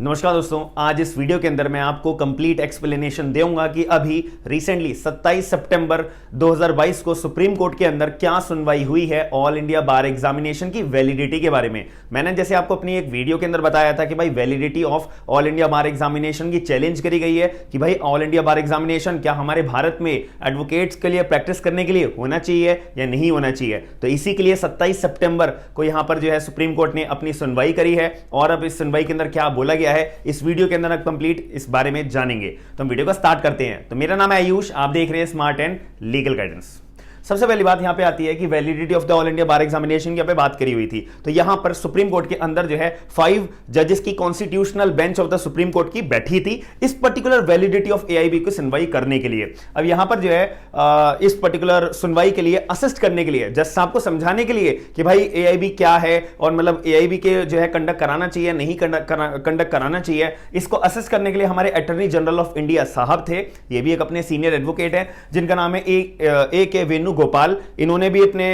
नमस्कार दोस्तों, आज इस वीडियो के अंदर मैं आपको कंप्लीट एक्सप्लेनेशन दूंगा कि अभी रिसेंटली 27 सितंबर 2022 को सुप्रीम कोर्ट के अंदर क्या सुनवाई हुई है ऑल इंडिया बार एग्जामिनेशन की वैलिडिटी के बारे में। मैंने जैसे आपको अपनी एक वीडियो के अंदर बताया था कि भाई validity of all India bar examination की चैलेंज करी गई है कि भाई ऑल इंडिया बार एग्जामिनेशन क्या हमारे भारत में एडवोकेट्स के लिए प्रैक्टिस करने के लिए होना चाहिए या नहीं होना चाहिए। तो इसी के लिए 27 सितंबर को यहां पर जो है सुप्रीम कोर्ट ने अपनी सुनवाई करी है और अब इस सुनवाई के अंदर क्या बोला गया है इस वीडियो के अंदर कंप्लीट इस बारे में जानेंगे। तो हम वीडियो को स्टार्ट करते हैं। तो मेरा नाम है आयुष, आप देख रहे हैं स्मार्ट एंड लीगल गाइडेंस। सबसे पहली बात यहां पे आती है कि validity of the all India bar examination की यहां पे बात करी हुई थी। तो यहां पर सुप्रीम कोर्ट के अंदर जो है 5 जजेस की constitutional bench of the supreme court की बैठी थी इस पर्टिकुलर वैलिडिटी ऑफ एआईबी की सुनवाई करने के लिए। अब यहां पर जो है इस पर्टिकुलर सुनवाई के लिए असिस्ट करने के लिए जज साहब को समझाने के लिए कि भाई एआईबी क्या है और मतलब एआईबी के जो है कंडक्ट कराना चाहिए नहीं कंडक्ट कराना चाहिए, इसको असिस्ट करने के लिए हमारे अटॉर्नी जनरल ऑफ इंडिया साहब थे। ये भी एक अपने सीनियर एडवोकेट है जिनका नाम है ए के वेणु गोपाल। इन्होंने भी अपने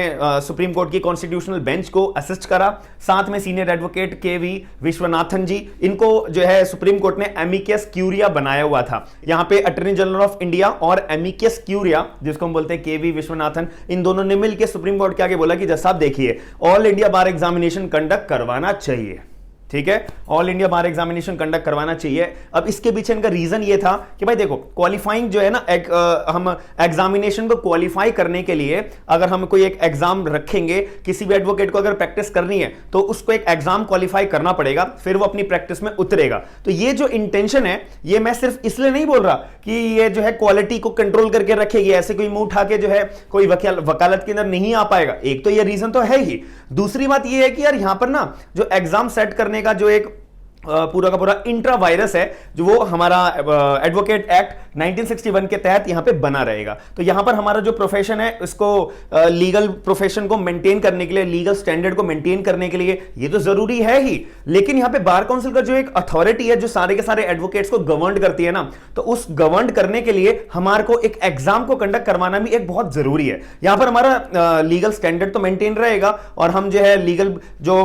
सुप्रीम कोर्ट की कॉन्स्टिट्यूशनल बेंच को असिस्ट करा। साथ में सीनियर एडवोकेट के वी विश्वनाथन जी, इनको जो है सुप्रीम कोर्ट ने एमिकस क्यूरिया बनाया हुआ था। यहां पे अटॉर्नी जनरल ऑफ इंडिया और एमिकस क्यूरिया जिसको हम बोलते हैं के वी विश्वनाथन, इन दोनों ने मिलकर सुप्रीम कोर्ट के आगे बोला कि जज साहब देखिए ऑल इंडिया बार एग्जामिनेशन कंडक्ट करवाना चाहिए। ठीक है, ऑल इंडिया बार एग्जामिनेशन कंडक्ट करवाना चाहिए। अब इसके पीछे इनका रीजन ये था कि भाई देखो क्वालिफाइंग जो है ना हम एग्जामिनेशन को क्वालिफाई करने के लिए अगर हम कोई एक एग्जाम रखेंगे, किसी भी एडवोकेट को अगर प्रैक्टिस करनी है तो उसको एक एग्जाम क्वालिफाई करना पड़ेगा, फिर वो अपनी प्रैक्टिस में उतरेगा। तो ये जो इंटेंशन है ये मैं सिर्फ इसलिए नहीं बोल रहा कि ये जो है क्वालिटी को कंट्रोल करके रखेगी, ऐसे कोई मुंह उठा के जो है कोई वकालत के अंदर नहीं आ पाएगा। एक तो ये रीजन तो है ही, दूसरी बात ये है कि यार यहां पर ना जो एग्जाम सेट करने का जो एक पूरा का पूरा इंट्रा वायरस है जो वो हमारा एडवोकेट एक्ट 1961 के तहत यहां पे बना रहेगा। तो यहां पर हमारा जो प्रोफेशन है इसको लीगल प्रोफेशन को मेंटेन करने के लिए, लीगल स्टैंडर्ड को मेंटेन करने के लिए ये तो जरूरी है ही, लेकिन यहां पे बार काउंसिल का जो एक अथॉरिटी है जो सारे के सारे एडवोकेट्स को गवर्न करती है ना, तो उस गवर्न करने के लिए हमारे को एक एग्जाम को कंडक्ट करवाना भी एक बहुत जरूरी है। यहां पर हमारा लीगल स्टैंडर्ड तो मेंटेन रहेगा और हम जो है लीगल जो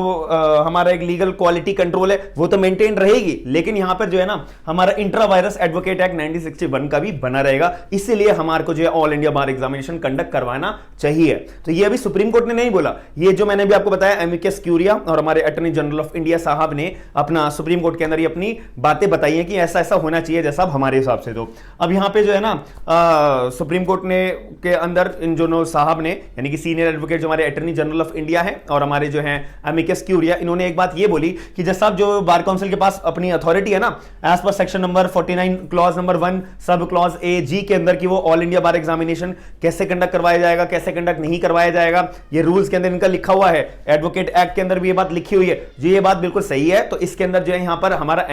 हमारा एक लीगल क्वालिटी कंट्रोल है वो तो मेंटेन रहेगी, लेकिन यहां पर जो है ना हमारा इंट्रा वायरस एडवोकेट एक्ट 1961 का भी बना रहेगा। इसीलिए हमारे को जो है ऑल इंडिया बार एग्जामिनेशन कंडक्ट करवाना चाहिए। तो ये अभी सुप्रीम कोर्ट ने नहीं बोला, ये जो मैंने भी आपको बताया एमिकस क्यूरिया और हमारे अटॉर्नी जनरल ऑफ इंडिया साहब ने अपना सुप्रीम कोर्ट के अंदर ये अपनी बातें बताई हैं कि ऐसा ऐसा होना चाहिए जैसा हमारे हिसाब से। तो अब यहां पे जो है ना सुप्रीम कोर्ट ने के अंदर इन दोनों साहब ने यानी कि सीनियर एडवोकेट जो हमारे अटॉर्नी जनरल ऑफ इंडिया है और हमारे जो है एमिकस क्यूरिया, इन्होंने एक बात ये बोली कि जज साहब जो बार काउंसिल के पास अपनी अथॉरिटी है ना as per section number 49 clause number 1 sub clause A जी के अंदर कि वो ऑल इंडिया बार एग्जामिनेशन कैसे कंडक्ट करवाया जाएगा कैसे कंडक्ट नहीं करवाया जाएगा, ये रूल्स के अंदर इनका लिखा हुआ है। एडवोकेट एक्ट के अंदर भी ये बात लिखी हुई है जो ये बात बिल्कुल सही है। तो इसके अंदर जो है यहां पर हमारा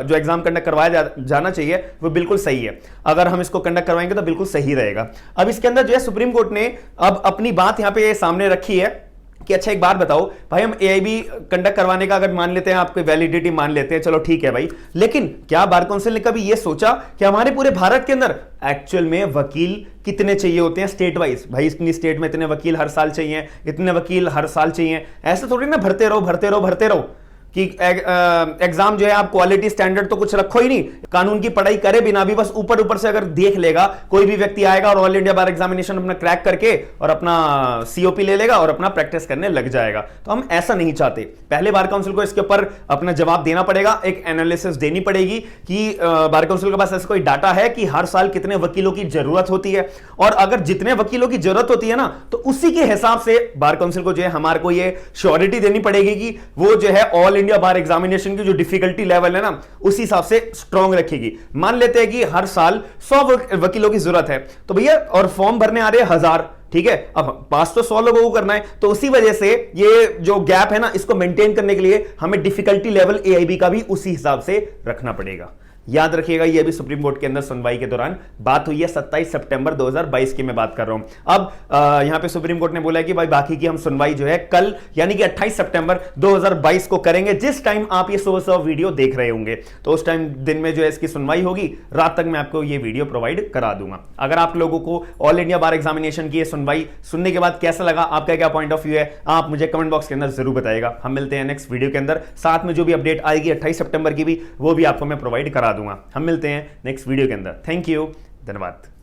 जो एग्जाम कंडक्ट करवाया जाना चाहिए वो बिल्कुल सही है। अगर हम इसको कंडक्ट करवाएंगे तो बिल्कुल सही रहेगा। अब इसके अंदर जो है सुप्रीम कोर्ट ने अब अपनी बात यहां पे सामने रखी है कि अच्छा एक बात बताओ भाई, हम एआईबी कंडक्ट करवाने का अगर मान लेते हैं, आपकी वैलिडिटी मान लेते हैं, चलो ठीक है भाई, लेकिन क्या बार काउंसिल ने कभी यह सोचा कि हमारे पूरे भारत के अंदर एक्चुअल में वकील कितने चाहिए होते हैं स्टेट वाइज? भाई इतनी स्टेट में इतने वकील हर साल चाहिए, इतने वकील हर साल चाहिए, ऐसे थोड़ी ना भरते रहो भरते रहो भरते रहो कि एग्जाम जो है आप क्वालिटी स्टैंडर्ड तो कुछ रखो ही नहीं। कानून की पढ़ाई करे बिना भी बस ऊपर ऊपर से अगर देख लेगा कोई भी व्यक्ति आएगा और ऑल इंडिया बार एग्जामिनेशन अपना क्रैक करके और अपना सीओपी ले लेगा और अपना प्रैक्टिस करने लग जाएगा। तो हम ऐसा नहीं चाहते। पहले बार काउंसिल को इसके ऊपर अपना जवाब देना पड़ेगा, एक एनालिसिस देनी पड़ेगी कि बार काउंसिल के पास ऐसा कोई डाटा है कि हर साल कितने वकीलों की जरूरत होती है, और अगर जितने वकीलों की जरूरत होती है ना तो उसी के हिसाब से बार काउंसिल को जो है हमारे को ये श्योरिटी देनी पड़ेगी कि वो जो है ऑल इंडिया बार एग्जामिनेशन की जो डिफिकल्टी लेवल है ना उसी हिसाब से स्ट्रांग रखेगी। मान लेते हैं कि हर साल 100 वकीलों की जरूरत है तो भैया और फॉर्म भरने आ रहे हैं 1000, ठीक है, अब पास तो 100 लोगों को करना है, तो उसी वजह से ये जो गैप है ना इसको मेंटेन करने के लिए हमें डिफिकल्टी लेवल एआईबी का भी उसी हिसाब से रखना पड़ेगा। याद रखिएगा, ये भी सुप्रीम कोर्ट के अंदर सुनवाई के दौरान बात हुई है। 27 सितंबर 2022 की मैं बात कर रहा हूं। अब यहां पे सुप्रीम कोर्ट ने बोला है कि भाई बाकी की हम सुनवाई जो है कल यानी कि 28 सितंबर 2022 को करेंगे। जिस टाइम आप ये सोर्स ऑफ वीडियो देख रहे होंगे तो उस टाइम दिन में जो है इसकी सुनवाई होगी, रात तक मैं आपको ये वीडियो प्रोवाइड करा दूंगा। अगर आप लोगों को ऑल इंडिया बार एग्जामिनेशन की ये सुनवाई सुनने के बाद कैसा लगा, आपका क्या पॉइंट ऑफ व्यू है, आप मुझे कमेंट बॉक्स के अंदर जरूर बताइएगा। हम मिलते हैं नेक्स्ट वीडियो के अंदर, साथ में जो भी अपडेट आएगी 28 सितंबर की भी, वो भी आपको मैं प्रोवाइड करा दूंगा। हम मिलते हैं नेक्स्ट वीडियो के अंदर। थैंक यू, धन्यवाद।